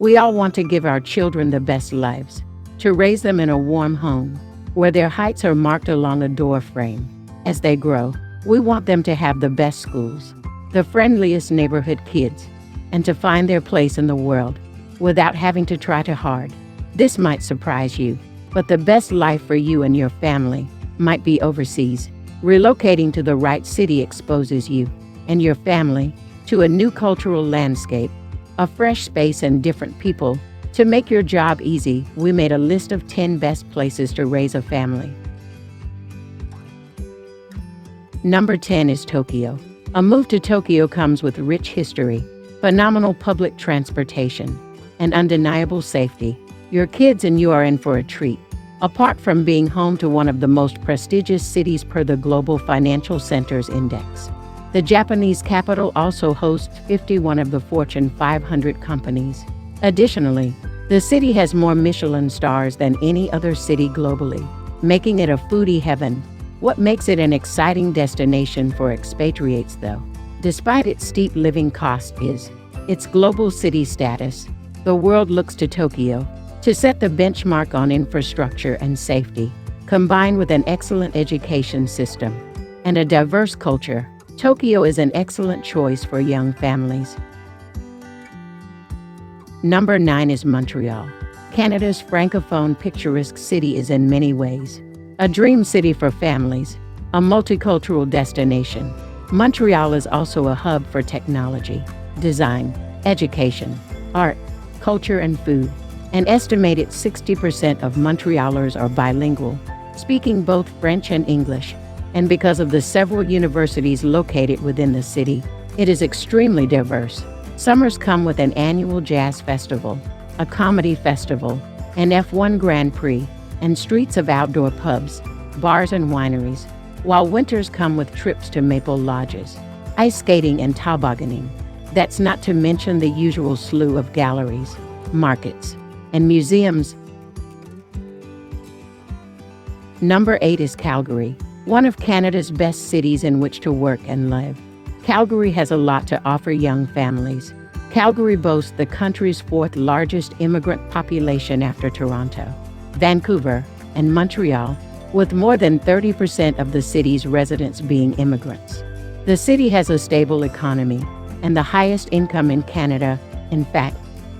We all want to give our children the best lives, to raise them in a warm home, where their heights are marked along a door frame. As they grow, we want them to have the best schools, the friendliest neighborhood kids, and to find their place in the world without having to try too hard. This might surprise you, but the best life for you and your family might be overseas. Relocating to the right city exposes you and your family to a new cultural landscape, a fresh space and different people. To make your job easy, we made a list of 10 best places to raise a family. Number 10 is Tokyo. A move to Tokyo comes with rich history, phenomenal public transportation, and undeniable safety. Your kids and you are in for a treat. Apart from being home to one of the most prestigious cities per the Global Financial Centers Index, the Japanese capital also hosts 51 of the Fortune 500 companies. Additionally, the city has more Michelin stars than any other city globally, making it a foodie heaven. What makes it an exciting destination for expatriates, though, despite its steep living cost, is its global city status. The world looks to Tokyo to set the benchmark on infrastructure and safety. Combined with an excellent education system and a diverse culture, Tokyo is an excellent choice for young families. Number 9 is Montreal. Canada's francophone picturesque city is in many ways a dream city for families, a multicultural destination. Montreal is also a hub for technology, design, education, art, culture, and food. An estimated 60% of Montrealers are bilingual, speaking both French and English. And because of the several universities located within the city, it is extremely diverse. Summers come with an annual jazz festival, a comedy festival, an F1 Grand Prix, and streets of outdoor pubs, bars, and wineries, while winters come with trips to maple lodges, ice skating, and tobogganing. That's not to mention the usual slew of galleries, markets, and museums. Number 8 is Calgary, one of Canada's best cities in which to work and live. Calgary has a lot to offer young families. Calgary boasts the country's 4th largest immigrant population after Toronto, Vancouver, and Montreal, with more than 30% of the city's residents being immigrants. The city has a stable economy and the highest income in Canada. In fact,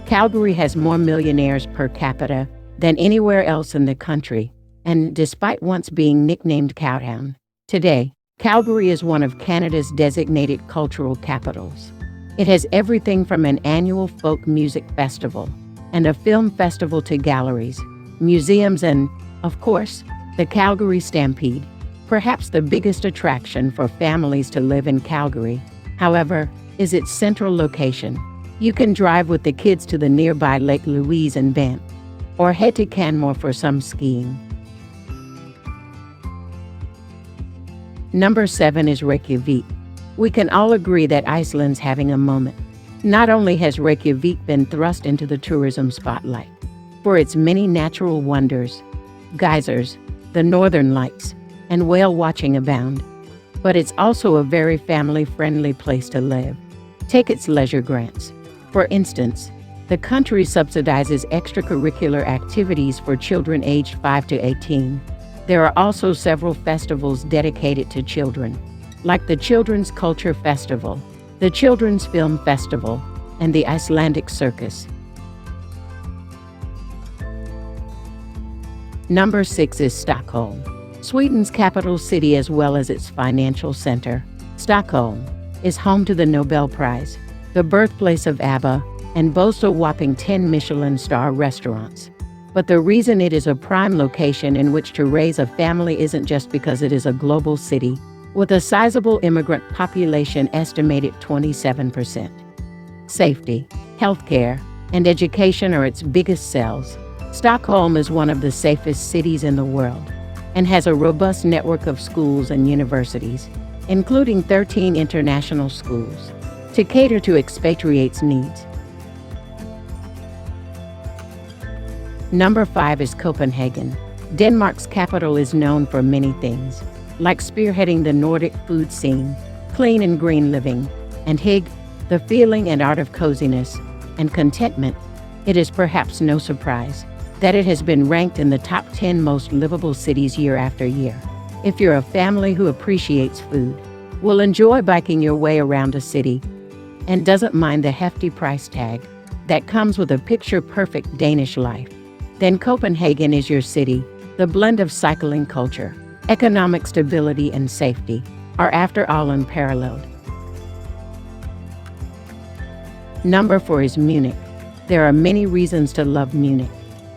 Calgary has more millionaires per capita than anywhere else in the country, and despite once being nicknamed Cowtown, today, Calgary is one of Canada's designated cultural capitals. It has everything from an annual folk music festival and a film festival to galleries, museums, and, of course, the Calgary Stampede, perhaps the biggest attraction for families to live in Calgary, however, is its central location. You can drive with the kids to the nearby Lake Louise and Banff, or head to Canmore for some skiing. Number 7 is Reykjavik. We can all agree that Iceland's having a moment. Not only has Reykjavik been thrust into the tourism spotlight for its many natural wonders, geysers, the northern lights, and whale watching abound, but it's also a very family-friendly place to live. Take its leisure grants. For instance, the country subsidizes extracurricular activities for children aged 5 to 18. There are also several festivals dedicated to children, like the Children's Culture Festival, the Children's Film Festival, and the Icelandic Circus. Number 6 is Stockholm, Sweden's capital city as well as its financial center. Stockholm is home to the Nobel Prize, the birthplace of ABBA, and boasts a whopping 10 Michelin star restaurants. But the reason it is a prime location in which to raise a family isn't just because it is a global city, with a sizable immigrant population estimated 27%. Safety, healthcare, and education are its biggest sells. Stockholm is one of the safest cities in the world and has a robust network of schools and universities, including 13 international schools, to cater to expatriates' needs. Number 5 is Copenhagen. Denmark's capital is known for many things, like spearheading the Nordic food scene, clean and green living, and hygge, the feeling and art of coziness and contentment. It is perhaps no surprise that it has been ranked in the top 10 most livable cities year after year. If you're a family who appreciates food, will enjoy biking your way around a city, and doesn't mind the hefty price tag that comes with a picture-perfect Danish life, then Copenhagen is your city. The blend of cycling culture, economic stability, and safety are after all unparalleled. Number 4 is Munich. There are many reasons to love Munich,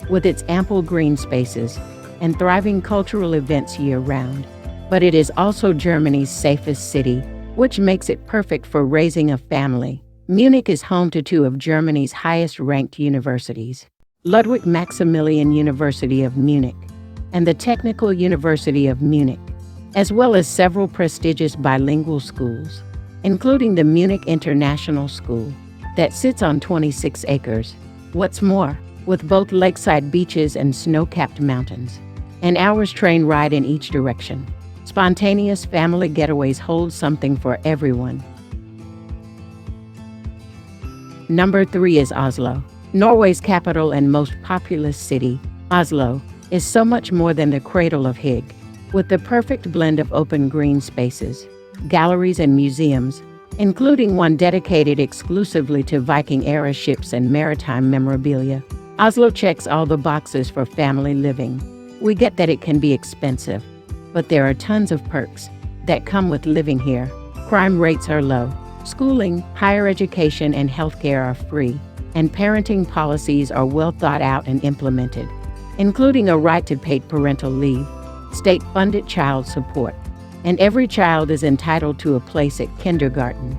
with its ample green spaces and thriving cultural events year-round. But it is also Germany's safest city, which makes it perfect for raising a family. Munich is home to two of Germany's highest-ranked universities, Ludwig Maximilian University of Munich and the Technical University of Munich, as well as several prestigious bilingual schools, including the Munich International School, that sits on 26 acres. What's more, with both lakeside beaches and snow-capped mountains, an hour's train ride in each direction, spontaneous family getaways hold something for everyone. Number 3 is Oslo. Norway's capital and most populous city, Oslo is so much more than the cradle of Hygge, with the perfect blend of open green spaces, galleries, and museums, including one dedicated exclusively to Viking-era ships and maritime memorabilia. Oslo checks all the boxes for family living. We get that it can be expensive, but there are tons of perks that come with living here. Crime rates are low, schooling, higher education, and healthcare are free, and parenting policies are well thought out and implemented, including a right to paid parental leave, state-funded child support, and every child is entitled to a place at kindergarten.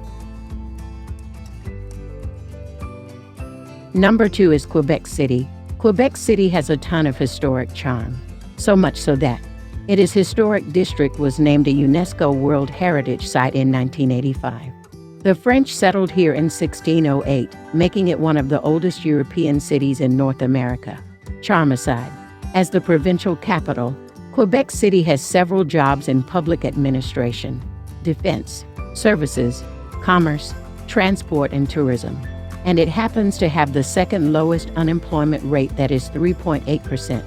Number 2 is Quebec City. Quebec City has a ton of historic charm, so much so that its historic district was named a UNESCO World Heritage Site in 1985. The French settled here in 1608, making it one of the oldest European cities in North America. Charm aside, as the provincial capital, Quebec City has several jobs in public administration, defense, services, commerce, transport, and tourism. And it happens to have the second lowest unemployment rate, that is 3.8%,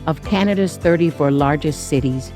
of Canada's 34 largest cities.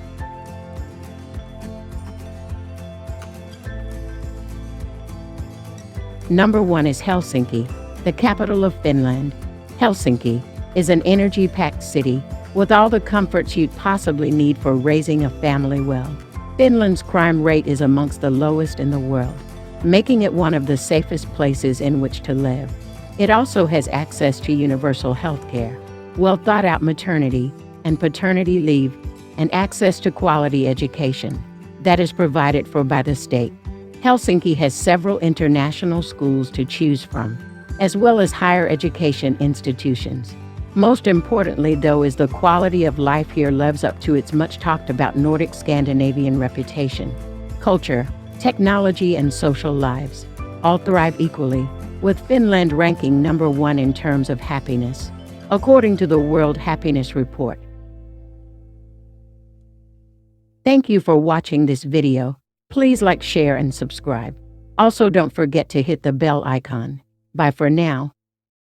Number 1 is Helsinki, the capital of Finland. Helsinki is an energy-packed city with all the comforts you'd possibly need for raising a family well. Finland's crime rate is amongst the lowest in the world, making it one of the safest places in which to live. It also has access to universal health care, well-thought-out maternity and paternity leave, and access to quality education that is provided for by the state. Helsinki has several international schools to choose from, as well as higher education institutions. Most importantly, though, is the quality of life here lives up to its much-talked-about Nordic Scandinavian reputation. Culture, technology, and social lives all thrive equally, with Finland ranking number 1 in terms of happiness, according to the World Happiness Report. Thank you for watching this video. Please like, share, and subscribe. Also, don't forget to hit the bell icon. Bye for now.